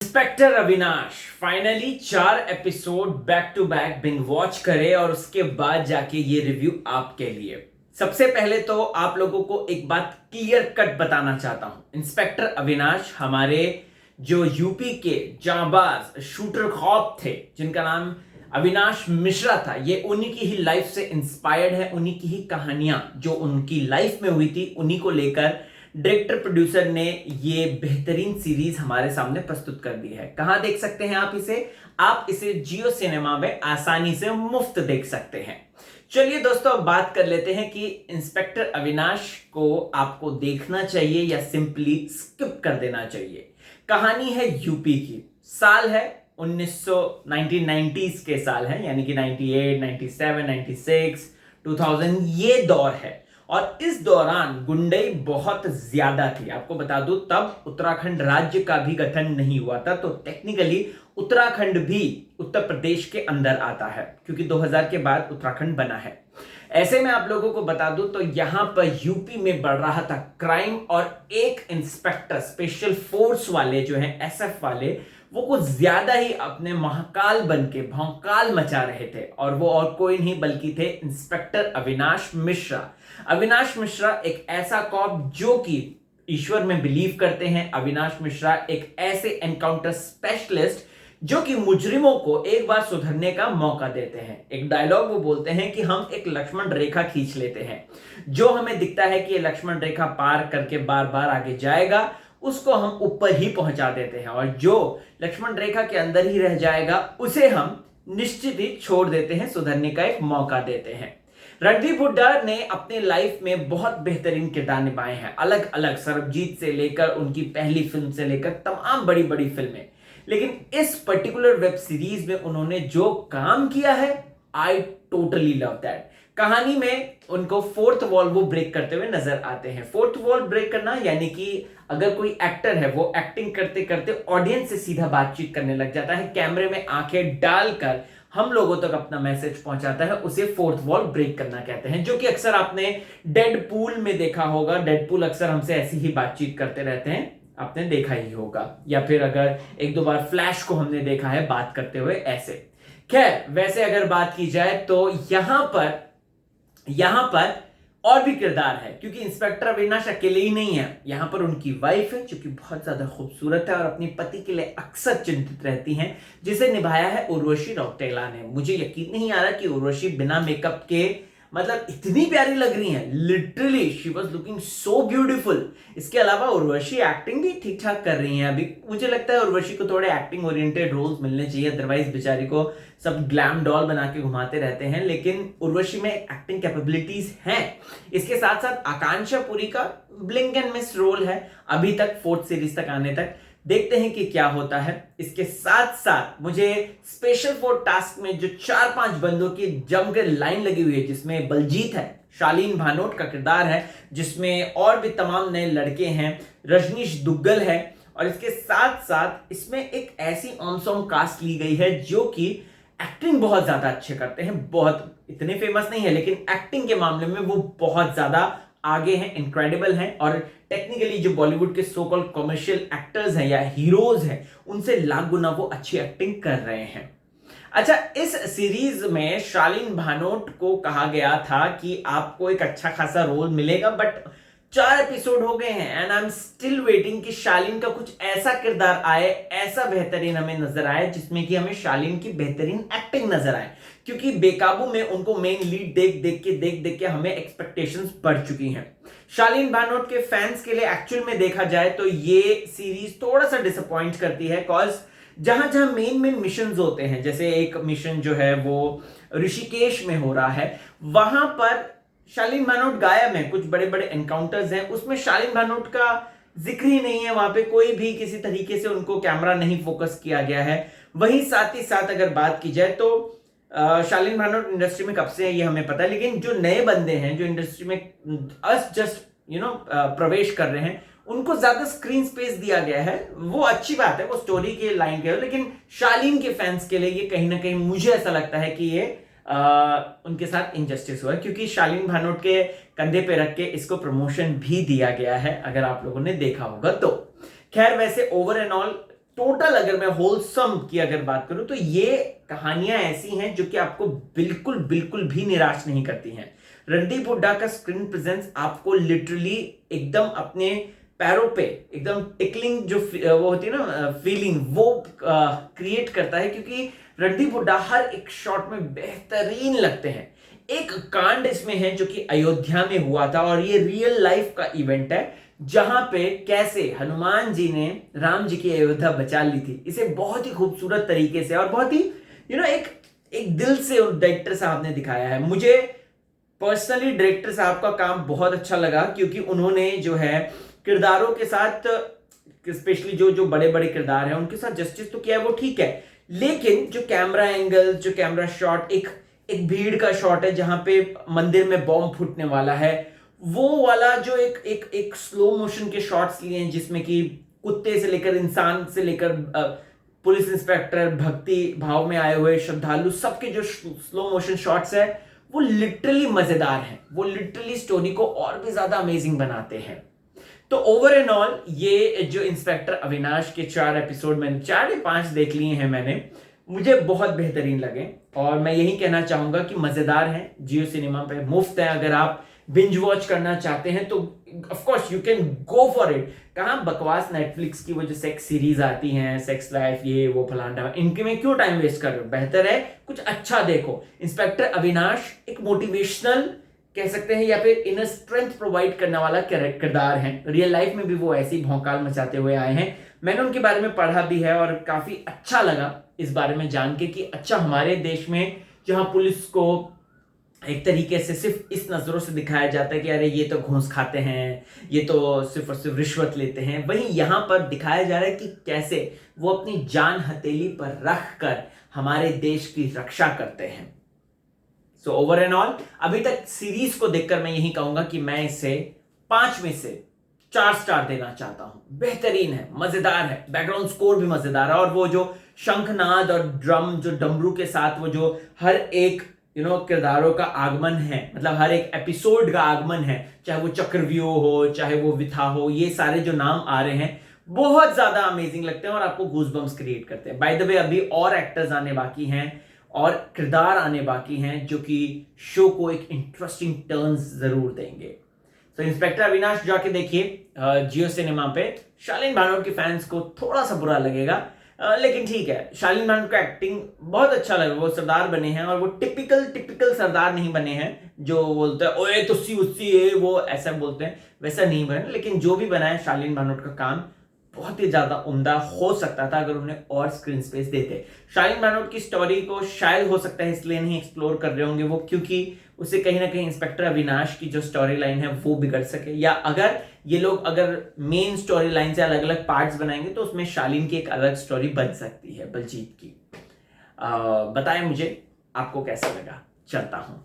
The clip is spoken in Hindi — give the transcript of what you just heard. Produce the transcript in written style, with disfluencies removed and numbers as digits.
Inspector Avinash finally 4 episode back to back binge watch करे और उसके बाद जाके ये रिव्यू आपके लिए। सबसे पहले तो आप लोगों को एक बात क्लियर कट बताना चाहता हूं। इंस्पेक्टर अविनाश हमारे जो यूपी के जांबाज शूटर खौफ थे जिनका नाम अविनाश मिश्रा था, ये उन्हीं की ही लाइफ से इंस्पायर्ड है। उन्हीं की ही कहानियां जो उनकी लाइफ में हुई थी उन्हीं को लेकर डायरेक्टर प्रोड्यूसर ने ये बेहतरीन सीरीज हमारे सामने प्रस्तुत कर दी है। कहां देख सकते हैं आप इसे जियो सिनेमा में आसानी से मुफ्त देख सकते हैं। चलिए दोस्तों, अब बात कर लेते हैं कि इंस्पेक्टर अविनाश को आपको देखना चाहिए या सिंपली स्किप कर देना चाहिए। कहानी है यूपी की, साल है 1990s के साल है, यानी कि 98, 97, 96, 2000 ये दौर है। और इस दौरान गुंडई बहुत ज्यादा थी। आपको बता दूं, तब उत्तराखंड राज्य का भी गठन नहीं हुआ था, तो टेक्निकली उत्तराखंड भी उत्तर प्रदेश के अंदर आता है, क्योंकि 2000 के बाद उत्तराखंड बना है। ऐसे में आप लोगों को बता दूं तो यहां पर यूपी में बढ़ रहा था क्राइम, और एक इंस्पेक्टर स्पेशल फोर्स वाले जो हैं एसएफ वाले, वो कुछ ज्यादा ही अपने महाकाल बन के भौकाल मचा रहे थे। और वो और कोई नहीं बल्कि थे इंस्पेक्टर अविनाश मिश्रा। अविनाश मिश्रा एक ऐसा कॉप जो कि ईश्वर में बिलीव करते हैं। अविनाश मिश्रा एक ऐसे एनकाउंटर स्पेशलिस्ट जो कि मुजरिमों को एक बार सुधरने का मौका देते हैं। एक डायलॉग वो बोलते हैं कि हम एक लक्ष्मण रेखा खींच लेते हैं, जो हमें दिखता है कि ये लक्ष्मण रेखा पार करके बार बार आगे जाएगा, उसको हम ऊपर ही पहुंचा देते हैं, और जो लक्ष्मण रेखा के अंदर ही रह जाएगा उसे हम निश्चित ही छोड़ देते हैं, सुधरने का एक मौका देते हैं। रणदीप हुड्डा ने अपने लाइफ में बहुत बेहतरीन किरदार निभाए हैं, अलग अलग, सरबजीत से लेकर उनकी पहली फिल्म से लेकर तमाम बड़ी बड़ी फिल्में। लेकिन इस पर्टिकुलर वेब सीरीज में उन्होंने जो काम किया है, आई टोटली लव दैट। कहानी में उनको फोर्थ वॉल वो ब्रेक करते हुए नजर आते हैं। फोर्थ वॉल ब्रेक करना यानी कि अगर कोई एक्टर है वो एक्टिंग करते करते ऑडियंस से सीधा बातचीत करने लग जाता है, कैमरे में आंखें डालकर हम लोगों तक अपना मैसेज पहुंचाता है, उसे फोर्थ वॉल ब्रेक करना कहते हैं। जो कि अक्सर आपने डेडपूल में देखा होगा। डेडपूल अक्सर हमसे ऐसी ही बातचीत करते रहते हैं, आपने देखा ही होगा। या फिर अगर एक दो बार फ्लैश को हमने देखा है बात करते हुए ऐसे। खैर, वैसे अगर बात की जाए तो यहां पर और भी किरदार है, क्योंकि इंस्पेक्टर अविनाश अकेले ही नहीं है। यहां पर उनकी वाइफ है जो कि बहुत ज्यादा खूबसूरत है और अपने पति के लिए अक्सर चिंतित रहती हैं, जिसे निभाया है उर्वशी रौतेला ने। मुझे यकीन नहीं आ रहा कि उर्वशी बिना मेकअप के मतलब इतनी प्यारी लग रही है। Literally she was looking so beautiful. इसके अलावा उर्वशी एक्टिंग भी ठीक ठाक कर रही हैं। अभी मुझे लगता है उर्वशी को थोड़े एक्टिंग ओरिएंटेड रोल्स मिलने चाहिए, अदरवाइज बेचारी को सब ग्लैम डॉल बना के घुमाते रहते हैं। लेकिन उर्वशी में एक्टिंग कैपेबिलिटीज हैं। इसके साथ साथ आकांक्षा पुरी का ब्लिंक एंड मिस रोल है अभी तक, 4th सीरीज तक आने तक। देखते हैं कि क्या होता है। इसके साथ साथ मुझे स्पेशल फोर्स टास्क में जो 4-5 बंदों की जमकर लाइन लगी हुई है, जिसमें बलजीत है, शालीन भानोट का किरदार है, जिसमें और भी तमाम नए लड़के हैं, रजनीश दुग्गल है, और इसके साथ साथ इसमें एक ऐसी ऑमसॉम कास्ट ली गई है जो कि एक्टिंग बहुत ज्यादा अच्छे करते हैं। बहुत इतने फेमस नहीं है, लेकिन एक्टिंग के मामले में वो बहुत ज्यादा आगे हैं, इनक्रेडिबल हैं। और टेक्निकली जो बॉलीवुड के सो कॉल्ड कमर्शियल एक्टर्स हैं या हीरोज हैं, उनसे लाख गुना वो अच्छी एक्टिंग कर रहे हैं। अच्छा, इस सीरीज में शालीन भानोट को कहा गया था कि आपको एक अच्छा खासा रोल मिलेगा, बट 4 एपिसोड हो गए हैं and I am still waiting कि शालीन का कुछ ऐसा किरदार आए, ऐसा बेहतरीन हमें नजर आए जिसमें कि हमें शालीन की बेहतरीन एक्टिंग नजर आए। क्योंकि बेकाबू में उनको मेन लीड देख के हमें एक्सपेक्टेशंस बढ़ चुकी हैं। शालीन भानोट के फैंस के लिए एक्चुअल में देखा जाए तो ये सीरीज थोड़ा सा डिसअपॉइंट करती है, कॉज जहां जहां मेन मिशन होते हैं, जैसे एक मिशन जो है वो ऋषिकेश में हो रहा है, वहां पर शालीन भानोट गायब है। कुछ बड़े बड़े एनकाउंटर्स हैं, उसमें शालीन भानोट का जिक्र ही नहीं है। वहां पे कोई भी किसी तरीके से उनको कैमरा नहीं फोकस किया गया है। वहीं साथ ही साथ अगर बात की जाए तो शालीन भानोट इंडस्ट्री में कब से है ये हमें पता है, लेकिन जो नए बंदे हैं जो इंडस्ट्री में प्रवेश कर रहे हैं, उनको ज्यादा स्क्रीन स्पेस दिया गया है। वो अच्छी बात है, वो स्टोरी के लाइन के, लेकिन शालीन के फैंस के लिए ये कहीं ना कहीं मुझे ऐसा लगता है कि ये उनके साथ इनजस्टिस हुआ है, क्योंकि शालीन भानोट के कंधे पे रख के इसको प्रमोशन भी दिया गया है, अगर आप लोगों ने देखा होगा तो। खैर, वैसे ओवर एंड ऑल टोटल अगर मैं होलसम की अगर बात करूं तो ये कहानियां ऐसी हैं जो कि आपको बिल्कुल बिल्कुल भी निराश नहीं करती हैं। रणदीप हुड्डा का स्क्रीन प्रेजेंस आपको लिटरली एकदम अपने पैरों पे एकदम टिकलिंग जो वो होती है ना फीलिंग, वो क्रिएट करता है, क्योंकि रणदीप हुड्डा हर एक शॉट में बेहतरीन लगते हैं। एक कांड इसमें है जो कि अयोध्या में हुआ था और ये रियल लाइफ का इवेंट है, जहां पे कैसे हनुमान जी ने राम जी की अयोध्या बचा ली थी। इसे बहुत ही खूबसूरत तरीके से और बहुत ही एक एक दिल से डायरेक्टर साहब ने दिखाया है। मुझे पर्सनली डायरेक्टर साहब का काम बहुत अच्छा लगा, क्योंकि उन्होंने जो है किरदारों के साथ, स्पेशली जो जो बड़े बड़े किरदार हैं उनके साथ जस्टिस तो किया है, वो ठीक है, लेकिन जो कैमरा एंगल, जो कैमरा शॉट, एक एक भीड़ का शॉट है जहां पे मंदिर में बॉम्ब फूटने वाला है, वो वाला जो एक एक एक स्लो मोशन के शॉट्स लिए हैं, जिसमें कि कुत्ते से लेकर इंसान से लेकर पुलिस इंस्पेक्टर, भक्ति भाव में आए हुए श्रद्धालु, सबके जो स्लो मोशन शॉट्स है वो लिटरली मजेदार हैं, वो लिटरली स्टोरी को और भी ज्यादा अमेजिंग बनाते हैं। तो ओवर एंड ऑल ये जो इंस्पेक्टर अविनाश के 4 एपिसोड मैंने 4 या 5 देख लिए हैं मैंने, मुझे बहुत बेहतरीन लगे और मैं यही कहना चाहूंगा कि मजेदार हैं। जियो सिनेमा पे मुफ्त है, अगर आप बिंज वॉच करना चाहते हैं तो of course you can go for it. कहां बकवास नेटफ्लिक्स की वो जो सेक्स सीरीज आती हैं, सेक्स लाइफ, ये वो फलाना, इनके में क्यों टाइम वेस्ट कर रहे हो? बेहतर है कुछ अच्छा देखो। इंस्पेक्टर अविनाश एक मोटिवेशनल कह सकते हैं या फिर इनर स्ट्रेंथ प्रोवाइड करने वाला किरदार है। रियल लाइफ में भी वो ऐसी भौकाल मचाते हुए आए हैं। मैंने उनके बारे में पढ़ा भी है और काफी अच्छा लगा इस बारे में जान के कि अच्छा, हमारे देश में जहां पुलिस को एक तरीके से सिर्फ इस नजरों से दिखाया जाता है कि अरे ये तो घूस खाते हैं, ये तो सिर्फ और सिर्फ रिश्वत लेते हैं, वहीं यहां पर दिखाया जा रहा है कि कैसे वो अपनी जान हथेली पर रख कर हमारे देश की रक्षा करते हैं। सो ओवर एंड ऑल अभी तक सीरीज को देखकर मैं यही कहूंगा कि मैं इसे 5 में से 4 स्टार देना चाहता हूं। बेहतरीन है, मजेदार है, बैकग्राउंड स्कोर भी मजेदार है, और वो जो शंखनाद और ड्रम, जो डमरू के साथ वो जो हर एक किरदारों का आगमन है, मतलब हर एक एपिसोड का आगमन है, चाहे वो चक्रव्यूह हो, चाहे वो विथा हो, ये सारे जो नाम आ रहे हैं बहुत ज्यादा अमेजिंग लगते हैं और आपको गूज़बम्स क्रिएट करते हैं। बाय द वे अभी और एक्टर्स आने बाकी हैं और किरदार आने बाकी हैं जो कि शो को एक इंटरेस्टिंग टर्न्स जरूर देंगे। तो इंस्पेक्टर अविनाश जाके देखिए जियो सिनेमा पे। शालीन भानोट के फैंस को थोड़ा सा बुरा लगेगा, लेकिन ठीक है, शालीन भानोट का एक्टिंग बहुत अच्छा लगा। वो सरदार बने हैं और वो टिपिकल सरदार नहीं बने हैं जो बोलते हैं ओए तुस्सी उस्सी है, वो ऐसा बोलते हैं, वैसा नहीं बने। लेकिन जो भी बना है शालीन भानोट का काम बहुत ही ज्यादा उम्दा हो सकता था अगर उन्हें और स्क्रीन स्पेस देते। शालीन भानोट की स्टोरी को शायद हो सकता है इसलिए नहीं एक्सप्लोर कर रहे होंगे वो, क्योंकि उसे कहीं ना कहीं इंस्पेक्टर अविनाश की जो स्टोरी लाइन है वो बिगड़ सके, या अगर ये लोग अगर मेन स्टोरी लाइन से अलग अलग पार्ट्स बनाएंगे तो उसमें शालीन की एक अलग स्टोरी बन सकती है, बलजीत की। बताएं मुझे आपको कैसा लगा। चलता हूं।